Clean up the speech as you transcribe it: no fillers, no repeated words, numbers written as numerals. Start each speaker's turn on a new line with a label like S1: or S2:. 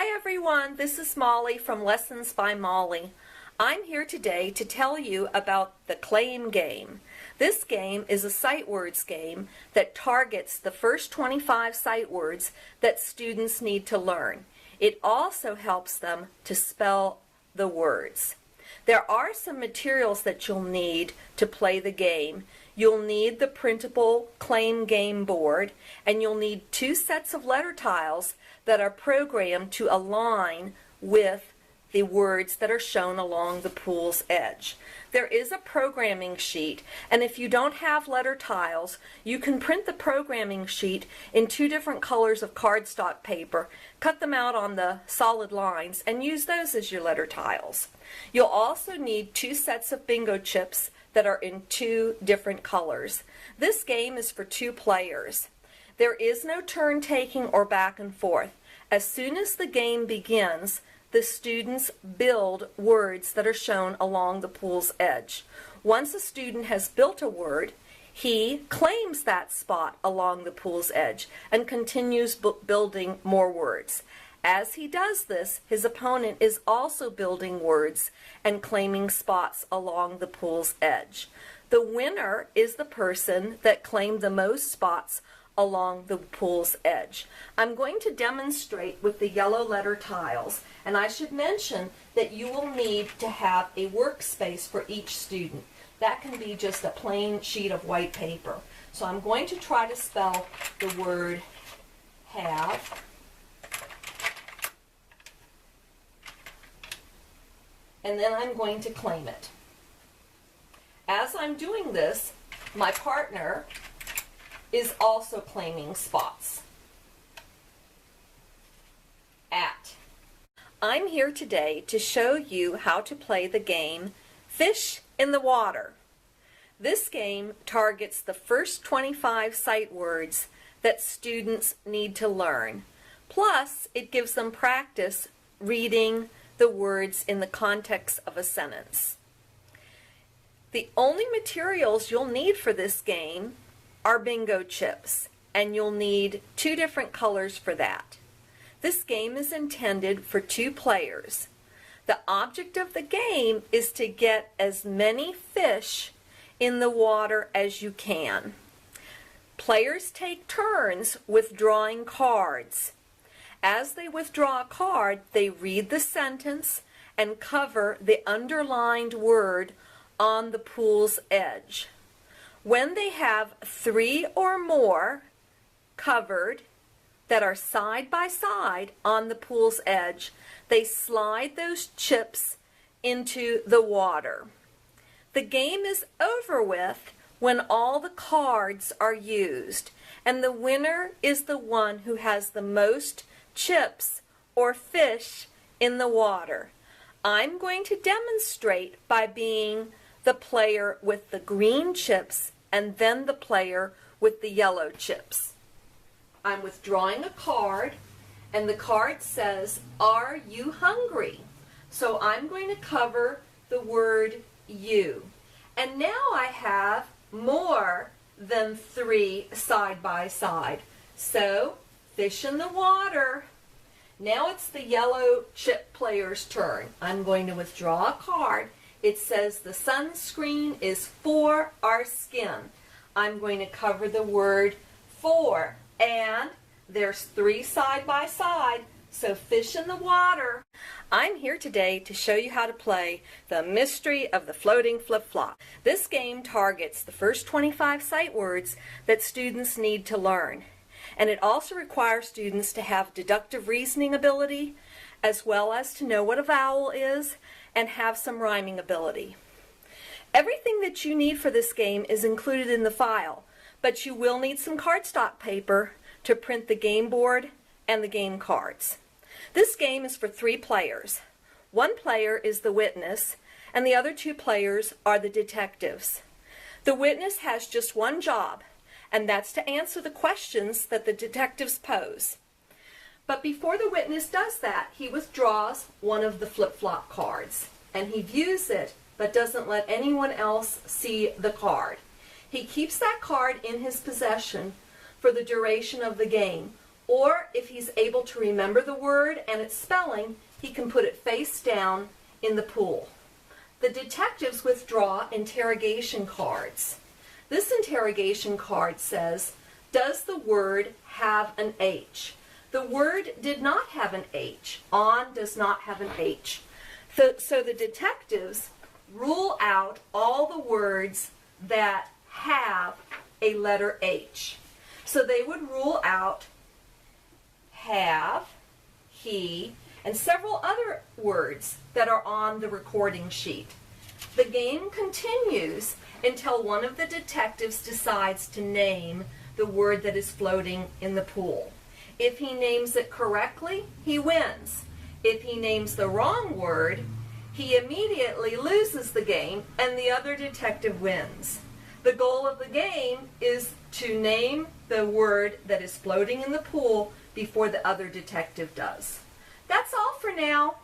S1: Hi everyone, this is Molly from Lessons by Molly. I'm here today to tell you about the Claim game. This game is a sight words game that targets the first 25 sight words that students need to learn. It also helps them to spell the words. There are some materials that you'll need to play the game. You'll need the printable Claim game board, and you'll need 2 sets of letter tiles that are programmed to align with the words that are shown along the pool's edge. There is a programming sheet, and if you don't have letter tiles, you can print the programming sheet in 2 different colors of cardstock paper, cut them out on the solid lines, and use those as your letter tiles. You'll also need 2 sets of bingo chips that are in 2 different colors. This game is for 2 players. There is no turn taking or back and forth. As soon as the game begins, the students build words that are shown along the pool's edge. Once a student has built a word, he claims that spot along the pool's edge and continues building more words. As he does this, his opponent is also building words and claiming spots along the pool's edge. The winner is the person that claimed the most spots along the pool's edge. I'm going to demonstrate with the yellow letter tiles, and I should mention that you will need to have a workspace for each student. That can be just a plain sheet of white paper. So I'm going to try to spell the word have. And then I'm going to claim it. As I'm doing this, my partner is also claiming spots. At. I'm here today to show you how to play the game Fish in the Water. This game targets the first 25 sight words that students need to learn. Plus, it gives them practice reading the words in the context of a sentence. The only materials you'll need for this game are bingo chips, and you'll need 2 different colors for that. This game is intended for 2 players. The object of the game is to get as many fish in the water as you can. Players take turns withdrawing cards. As they withdraw a card, they read the sentence and cover the underlined word on the pool's edge. When they have 3 or more covered that are side by side on the pool's edge, they slide those chips into the water. The game is over with when all the cards are used, and the winner is the one who has the most chips or fish in the water. I'm going to demonstrate by being the player with the green chips and then the player with the yellow chips. I'm withdrawing a card, and the card says, "Are you hungry?" So I'm going to cover the word you. And now I have more than 3 side by side. So, fish in the water. Now it's the yellow chip player's turn. I'm going to withdraw a card. It says the sunscreen is for our skin. I'm going to cover the word for, and there's 3 side by side, so fish in the water. I'm here today to show you how to play the Mystery of the Floating Flip-Flop. This game targets the first 25 sight words that students need to learn. And it also requires students to have deductive reasoning ability, as well as to know what a vowel is, and have some rhyming ability. Everything that you need for this game is included in the file, but you will need some cardstock paper to print the game board and the game cards. This game is for 3 players. 1 player is the witness, and the other 2 players are the detectives. The witness has just 1 job, and that's to answer the questions that the detectives pose. But before the witness does that, he withdraws one of the flip-flop cards, and he views it but doesn't let anyone else see the card. He keeps that card in his possession for the duration of the game. Or if he's able to remember the word and its spelling, he can put it face down in the pool. The detectives withdraw interrogation cards. This interrogation card says, does the word have an H? The word did not have an H. On does not have an H. So the detectives rule out all the words that have a letter H. So they would rule out have, he, and several other words that are on the recording sheet. The game continues until one of the detectives decides to name the word that is floating in the pool. If he names it correctly, he wins. If he names the wrong word, he immediately loses the game and the other detective wins. The goal of the game is to name the word that is floating in the pool before the other detective does. That's all for now.